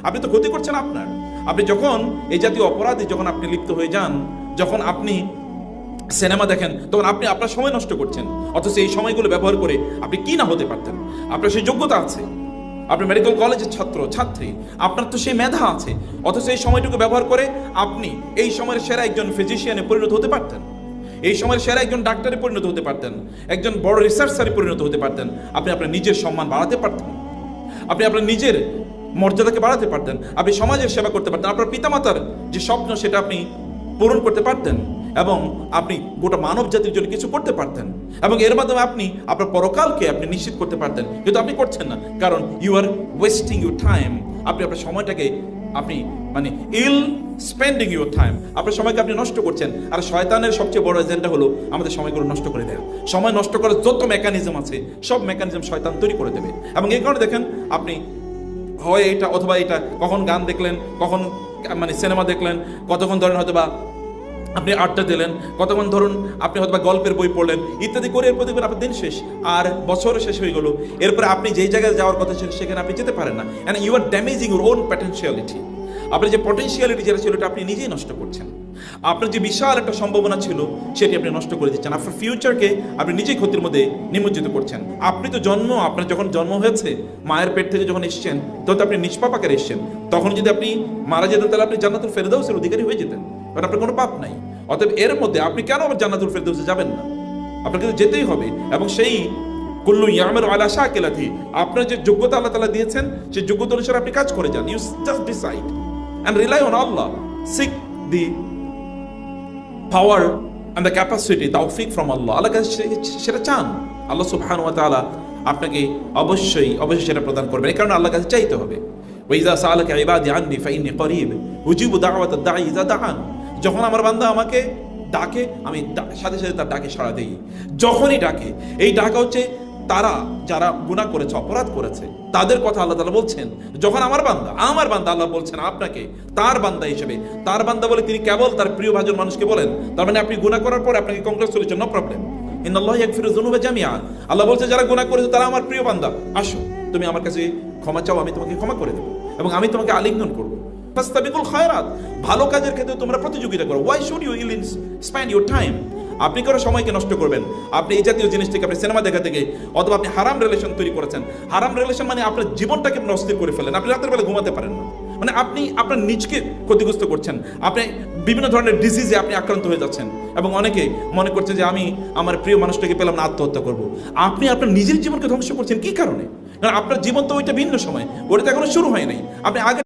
আপনি তো ক্ষতি করছেন আপনার। আপনি যখন এই জাতীয় অপরাধে যখন আপনি লিপ্ত হয়ে যান, যখন আপনি সিনেমা দেখেন, তখন আপনি আপনার সময় নষ্ট করছেন। অথচ এই সময়গুলো ব্যবহার করে আপনি কি না হতে পারতেন। আপনার সেই যোগ্যতা আছে, আপনি মেডিকেল কলেজের ছাত্র ছাত্রী, আপনার তো সেই মেধা আছে। অথচ এই সময়টুকু ব্যবহার করে আপনি এই সময়ের সেরা একজন ফিজিশিয়ানে পরিণত হতে পারতেন, এই সময়ের সেরা একজন ডাক্তারে পরিণত হতে পারতেন, একজন বড় রিসার্চারে পরিণত হতে পারতেন। আপনি আপনার নিজের সম্মান বাড়াতে পারতেন, আপনি আপনার নিজের মর্যাদাকে বাড়াতে পারতেন, আপনি সমাজের সেবা করতে পারতেন, আপনার পিতামাতার যে স্বপ্ন সেটা আপনি পূরণ করতে পারতেন, এবং আপনি গোটা মানব জাতির জন্য কিছু করতে পারতেন, এবং এর মাধ্যমে আপনি আপনার পরকালকে আপনি নিশ্চিত করতে পারতেন। কিন্তু আপনি করছেন না, কারণ you are wasting your time. আপনি আপনার সময়টাকে আপনি ইল স্পেন্ডিং ইউর টাইম, আপনার সময়কে আপনি নষ্ট করছেন। আর শয়তানের সবচেয়ে বড় এজেন্ডা হলো আমাদের সময়গুলো নষ্ট করে দেওয়া। সময় নষ্ট করার যত মেকানিজম আছে সব মেকানিজম শয়তান তৈরি করে দেবে। এবং এই কারণে দেখেন, আপনি হয় এটা অথবা এটা, কখন গান দেখলেন, কখন সিনেমা দেখলেন, কতক্ষণ ধরেন হয়তো বা আপনি আড্ডা দিলেন, কতক্ষণ ধরুন আপনি হয়তো গল্পের বই পড়লেন, ইত্যাদি করে এরপর দেখবেন আপনার দিন শেষ, আর বছর শেষ হয়ে গেল। এরপরে আপনি যেই জায়গায় যাওয়ার কথা ছিল সেখানে আপনি যেতে পারেন না। And you are damaging your own potentiality. আপনার যে পটেনশিয়ালিটি যেটা ছিল এটা আপনি নিজেই নষ্ট করছেন। আপনার যে বিশাল একটা সম্ভাবনা ছিল সেটি আপনি নষ্ট করে দিচ্ছেন। আপনার ফিউচারকে আপনি নিজেই ক্ষতির মধ্যে নিমজ্জিত করছেন। আপনি তো আপনার যখন জন্ম হয়েছে, মায়ের পেট থেকে যখন এসেছেন, তখন তো আপনি নিষ্পাপ আকারে এসেছেন। তখন যদি আপনি মারা যেতেন তাহলে আপনি জান্নাতুল ফেরদাউসের অধিকারী হয়ে যেতেন, কারণ আপনার কোনো পাপ নাই। অতএব এর মধ্যে আপনি কেন আবার জান্নাতুল ফেরদাউসে যাবেন না? আপনাকে তো যেতেই হবে। এবং সেই কুল্লু ইয়ামের আলা শাকিলাতি, আপনার যে যোগ্যতা আল্লাহ তাআলা দিয়েছেন সেই যোগ্যতা অনুসারে আপনি কাজ করে যান। You just decide and rely on Allah. Seek the power and the capacity, tawfiq from Allah. আল্লাহ কাছে সেটা চান, আল্লাহ সুবহানাহু ওয়া তাআলা আপনাকে অবশ্যই সেটা প্রদান করবেন। এই কারণে আল্লাহর কাছে চাইতে হবে। ওয়া ইযা সাআলাকা ইবাদি আন্নী ফাইন্নী করিব উজিবু দাওয়াতাদ দাঈ ইযা দাআন। যখন আমার বান্দা আমাকে ডাকে, আমি সাথে সাথে তার ডাকে সাড়া দেই। যখনই ডাকে, এই ডাকা হচ্ছে তারা যারা গুনাহ করেছে, অপরাধ করেছে, তাদের কথা আল্লাহ তাআলা বলছেন। যখন আমার বান্দা আল্লাহ বলছেন আপনাকে তার বান্দা হিসেবে, তার বান্দা বলে তিনি কেবল তার প্রিয় ভাজন মানুষকে বলেন। তার মানে আপনি গুনাহ করার পর আপনাকে কংগ্রেচুলেশন, নো প্রবলেম। ইন্নাল্লাহু ইয়াগফিরু যুনুবা জামিআ। আল্লাহ বলছে যারা গুনাহ করেছে তারা আমার প্রিয় বান্দা, আসো তুমি আমার কাছে ক্ষমা চাও, আমি তোমাকে ক্ষমা করে দেব, এবং আমি তোমাকে আলিঙ্গন করব। ফাস্তাবিকুল খায়রাত, ভালো কাজের ক্ষেত্রে তোমরা প্রতিযোগিতা করো। Why should you spend your time? আপনি কোনো সময়কে নষ্ট করবেন? আপনি এই জাতীয় জিনিস থেকে, আপনি সিনেমা দেখা থেকে, অথবা আপনি হারাম রিলেশন তৈরি করেছেন। হারাম রিলেশন আপনার জীবনটাকে অস্থির করে ফেলেন। আপনি রাতের বেলা ঘুমাতে পারেন না, আপনি আপনার নিজকে ক্ষতিগ্রস্ত করছেন। আপনি বিভিন্ন ধরনের ডিজিজে আপনি আক্রান্ত হয়ে যাচ্ছেন, এবং অনেকে মনে করছে যে আমি আমার প্রিয় মানুষটাকে পেলাম না, আত্মহত্যা করব। আপনি আপনার নিজের জীবনকে ধ্বংস করছেন কি কারণে? কারণ আপনার জীবন তো ওইটা ভিন্ন সময়, ওটা তো এখনো শুরু হয় নাই। আপনি আগে